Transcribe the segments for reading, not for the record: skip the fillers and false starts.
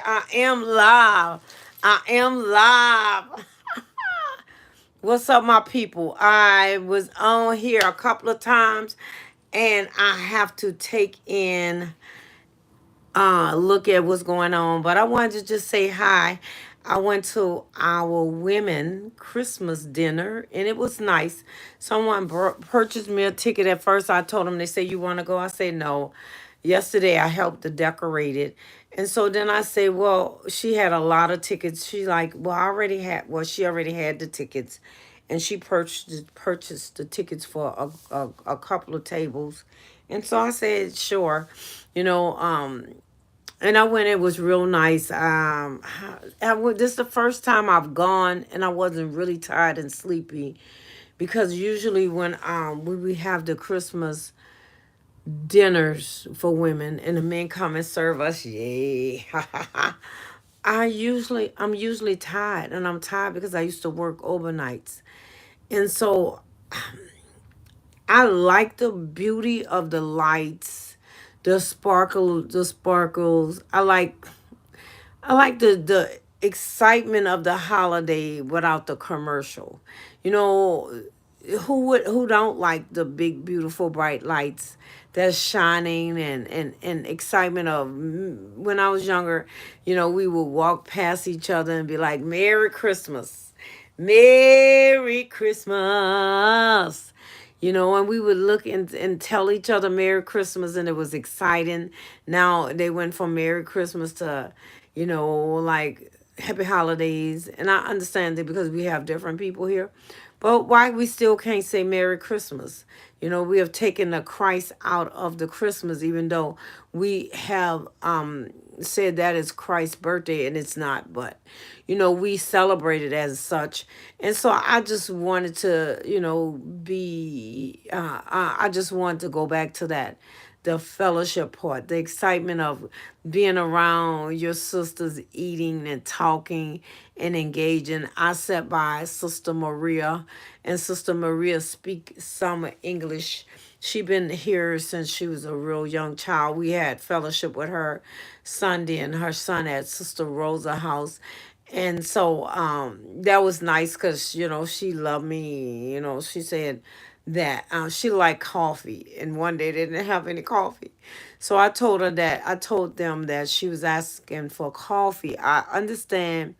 I am live. I am live. What's up, my people? I was on here a couple of times and I have to take in look at what's going on. But I wanted to just say hi. I went to our women Christmas dinner and it was nice. Someone purchased me a ticket. At first I told them, they said, "You want to go?" I said no. Yesterday I helped to decorate it. And so then I say, well, she had a lot of tickets. She like, well, she already had the tickets and she purchased the tickets for a couple of tables. And so I said, sure. You know, and I went. It was real nice. This is the first time I've gone, and I wasn't really tired and sleepy, because usually when we have the Christmas dinners for women and the men come and serve us, yay. I'm usually tired, and I'm tired because I used to work overnights, and so I like the beauty of the lights, the sparkles. I like the excitement of the holiday without the commercial. You know, who don't like the big beautiful bright lights that's shining, and excitement of when I was younger, we would walk past each other and be like, "Merry Christmas. Merry Christmas." And we would look and tell each other Merry Christmas, and it was exciting. Now they went from Merry Christmas to, like Happy Holidays. And I understand that because we have different people here. But why we still can't say Merry Christmas? We have taken the Christ out of the Christmas, even though we have said that is Christ's birthday, and it's not. But we celebrate it as such. And so I just wanted to, I just wanted to go back to that, the fellowship part, the excitement of being around your sisters, eating and talking and engaging. I sat by Sister Maria, and Sister Maria speak some English. She been here since she was a real young child. We had fellowship with her Sunday and her son at Sister Rosa house. And so that was nice because, she loved me. She said that she liked coffee. And one day they didn't have any coffee. So I told them that she was asking for coffee. I understand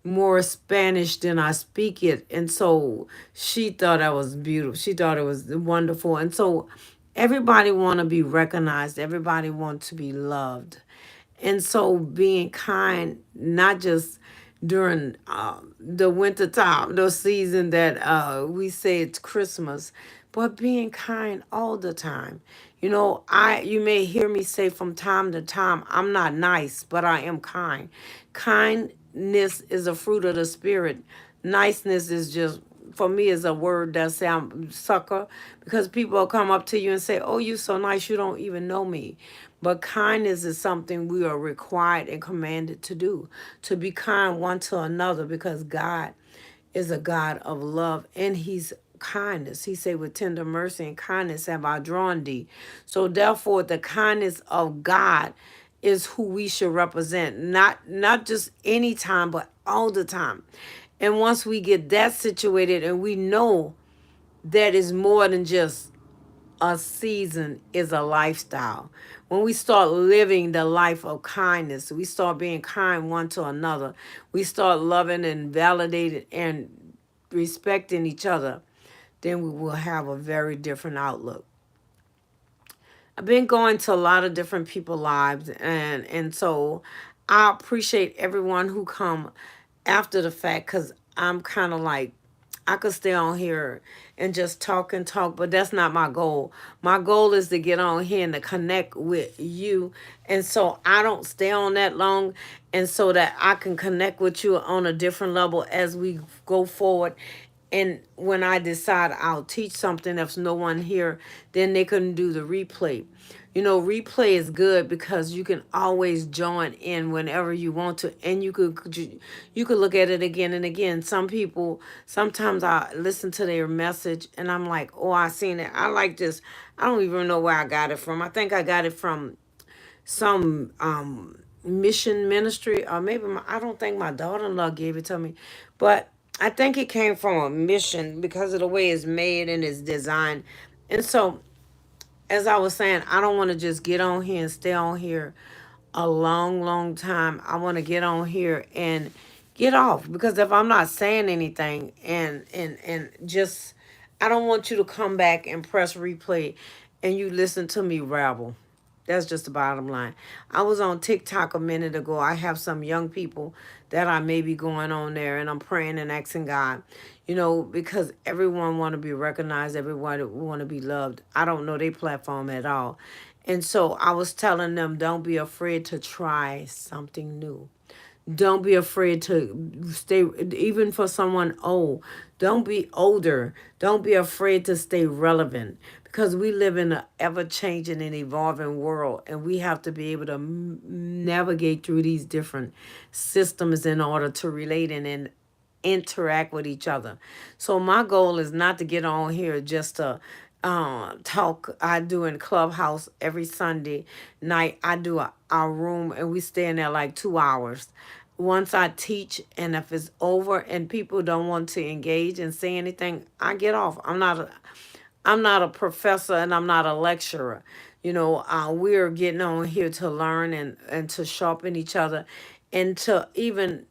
more Spanish than I speak it. And so she thought that was beautiful. She thought it was wonderful. And so everybody want to be recognized. Everybody want to be loved. And so being kind, not just during the winter time, the season that we say it's Christmas, but being kind all the time. You may hear me say from time to time, I'm not nice, but I am kind. Kindness is a fruit of the spirit. Niceness is just, for me, is a word that sound sucker, because people will come up to you and say, "Oh, you so nice, you don't even know me." But kindness is something we are required and commanded to do, to be kind one to another, because God is a God of love, and he's kindness. He said, "With tender mercy and kindness have I drawn thee." So therefore the kindness of God is who we should represent, not just any time, but all the time. And once we get that situated, and we know that is more than just a season, is a lifestyle. When we start living the life of kindness, we start being kind one to another. We start loving and validating and respecting each other. Then we will have a very different outlook. I've been going to a lot of different people's lives, and so I appreciate everyone who come after the fact, because I'm kind of like, I could stay on here and just talk and talk, but that's not my goal. My goal is to get on here and to connect with you. And so I don't stay on that long, and so that I can connect with you on a different level as we go forward. And when I decide I'll teach something, if no one here, then they can do the replay. Replay is good because you can always join in whenever you want to, and you could look at it again and again. Some people, sometimes I listen to their message and I'm like, "Oh, I seen it. I like this." I don't even know where I got it from. I think I got it from some mission ministry, or maybe I don't think my daughter-in-law gave it to me, but I think it came from a mission because of the way it's made and it's designed. And so, as I was saying, I don't want to just get on here and stay on here a long, long time. I want to get on here and get off, because if I'm not saying anything and just, I don't want you to come back and press replay and you listen to me rabble. That's just the bottom line. I was on TikTok a minute ago. I have some young people that I may be going on there, and I'm praying and asking God, because everyone want to be recognized, everyone want to be loved. I don't know their platform at all. And so I was telling them, don't be afraid to try something new. Don't be afraid to stay, even for someone old. Don't be older. Don't be afraid to stay relevant, because we live in an ever changing and evolving world, and we have to be able to navigate through these different systems in order to relate and interact with each other. So my goal is not to get on here just to talk. I do in Clubhouse every Sunday night. I do our room, and we stay in there like 2 hours. Once I teach, and if it's over and people don't want to engage and say anything, I get off. I'm not a professor, and I'm not a lecturer. We're getting on here to learn and to sharpen each other, and to even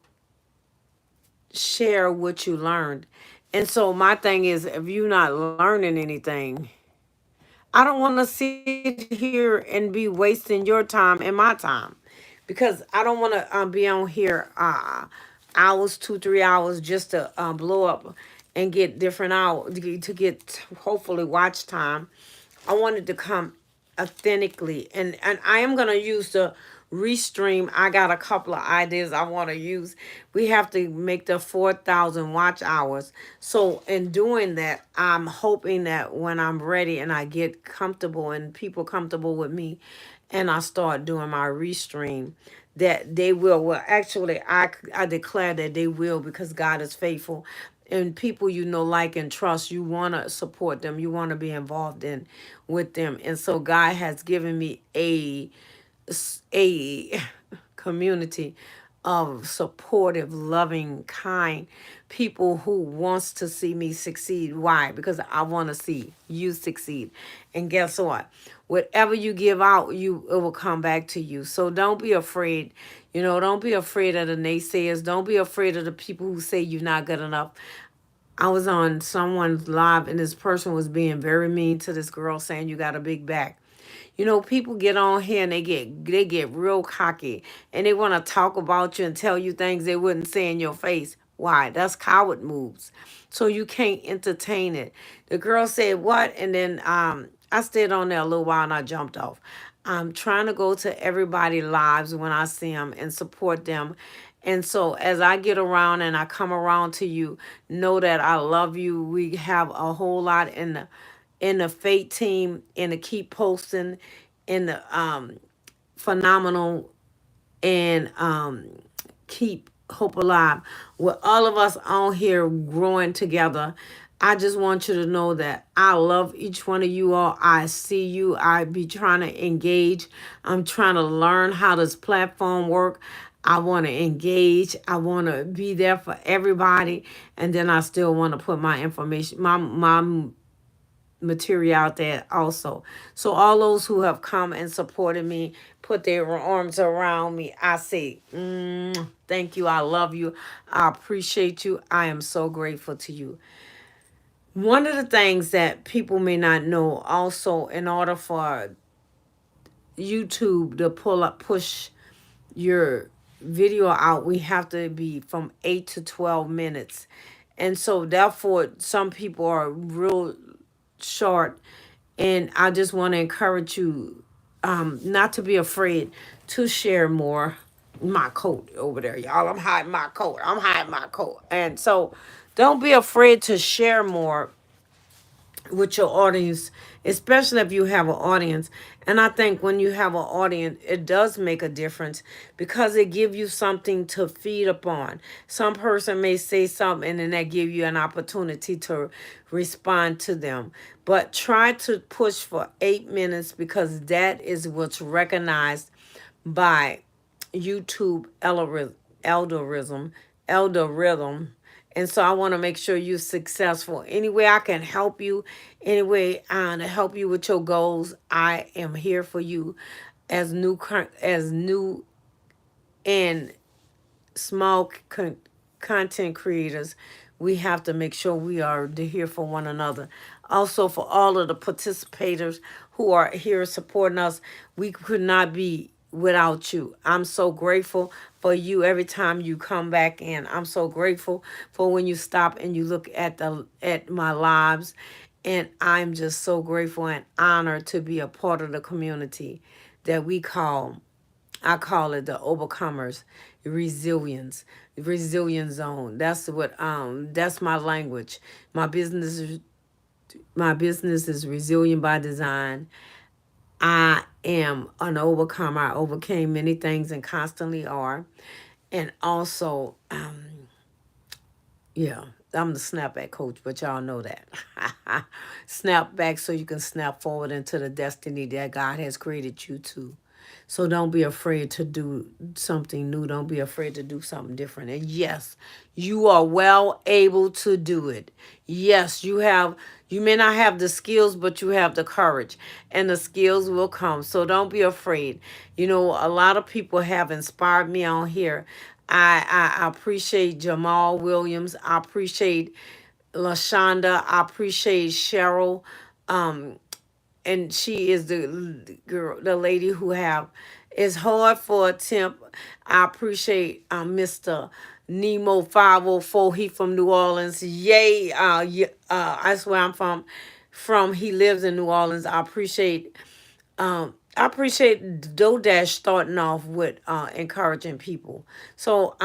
share what you learned. And so my thing is, if you're not learning anything, I don't want to sit here and be wasting your time and my time, because I don't want to be on here hours, 2, 3 hours, just to blow up and get different hours to get hopefully watch time. I wanted to come authentically, and I am gonna use the restream. I got a couple of ideas I want to use. We have to make the 4,000 watch hours. So in doing that, I'm hoping that when I'm ready and I get comfortable and people comfortable with me, and I start doing my restream, that they will. Well, actually, I declare that they will, because God is faithful. And people like and trust, you want to support them, you want to be involved in with them. And so God has given me a community of supportive, loving, kind people who wants to see me succeed. Why? Because I want to see you succeed. And guess what? Whatever you give out, it will come back to you. So don't be afraid. Don't be afraid of the naysayers. Don't be afraid of the people who say you're not good enough. I was on someone's live, and this person was being very mean to this girl, saying you got a big back. People get on here and they get real cocky, and they want to talk about you and tell you things they wouldn't say in your face. Why? That's coward moves. So you can't entertain it. The girl said what? And then I stayed on there a little while and I jumped off. I'm trying to go to everybody's lives when I see them and support them. And so as I get around and I come around to you, know that I love you. We have a whole lot in the Fate team, in the Keep Posting, in the Phenomenal, and Keep Hope Alive. With all of us on here growing together, I just want you to know that I love each one of you all. I see you. I be trying to engage. I'm trying to learn how this platform work. I want to engage. I want to be there for everybody. And then I still want to put my information, my material out there also. So all those who have come and supported me, put their arms around me, I say, thank you. I love you. I appreciate you. I am so grateful to you. One of the things that people may not know also, in order for YouTube to push your video out, we have to be from 8 to 12 minutes. And so therefore some people are real short. And I just want to encourage you not to be afraid to share more. My coat over there, y'all. I'm hiding my coat. And so don't be afraid to share more with your audience, especially if you have an audience. And I think when you have an audience, it does make a difference, because it gives you something to feed upon. Some person may say something, and then that give you an opportunity to respond to them. But try to push for 8 minutes, because that is what's recognized by YouTube elderism. And so I want to make sure you're successful. Any way I can help you, any way to help you with your goals, I am here for you. As new and small content creators, we have to make sure we are here for one another. Also, for all of the participators who are here supporting us, we could not be without you. I'm so grateful for you every time you come back in. I'm so grateful for when you stop and you look at my lives. And I'm just so grateful and honored to be a part of the community that I call it the overcomers, resilience zone. That's my language. My business is resilient by design. I am an overcomer. I overcame many things and constantly are. And also, yeah, I'm the snapback coach, but y'all know that. Snap back so you can snap forward into the destiny that God has created you to. So don't be afraid to do something new. Don't be afraid to do something different. And yes, you are well able to do it. Yes, you may not have the skills, but you have the courage and the skills will come. So don't be afraid. You know, a lot of people have inspired me on here. I appreciate Jamal Williams. I appreciate LaShonda. I appreciate Cheryl. Um, and she is the girl, the lady who have. It's hard for a temp. I appreciate Mr. Nemo 504. He from New Orleans. Yay! That's where I'm from. He lives in New Orleans. I appreciate DoDash starting off with encouraging people. So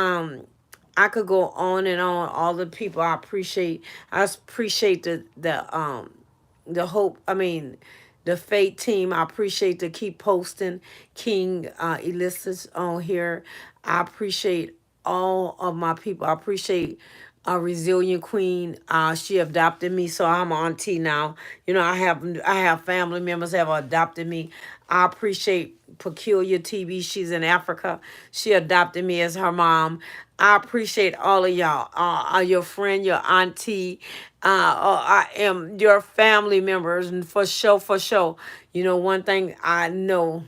I could go on and on. All the people I appreciate. I appreciate the hope. I mean, the Fate team. I appreciate to keep posting King Elizabeth on here. I appreciate all of my people. I appreciate a resilient queen. She adopted me, so I'm auntie now. You know, I have family members have adopted me. I appreciate Peculiar TV. She's in Africa. She adopted me as her mom. I appreciate all of y'all. Your friend, your auntie. I am your family members, and for sure, for sure. You know, one thing I know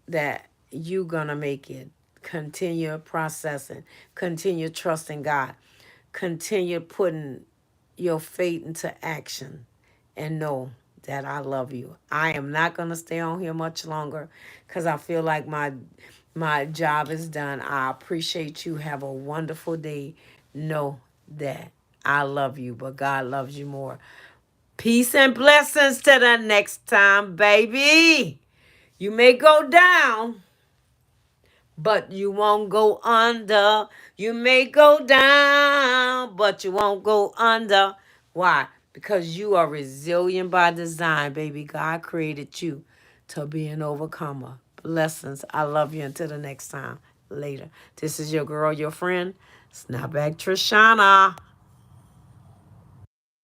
that you gonna make it. Continue processing. Continue trusting God. Continue putting your faith into action and know that I love you. I am not going to stay on here much longer because I feel like my job is done. I appreciate you. Have a wonderful day. Know that I love you, but God loves you more. Peace and blessings to the next time, baby. You may go down, but you won't go under. You may go down, but you won't go under. Why? Because you are resilient by design, baby. God created you to be an overcomer. Blessings. I love you. Until the next time. Later. This is your girl, your friend, Snapback Trishana.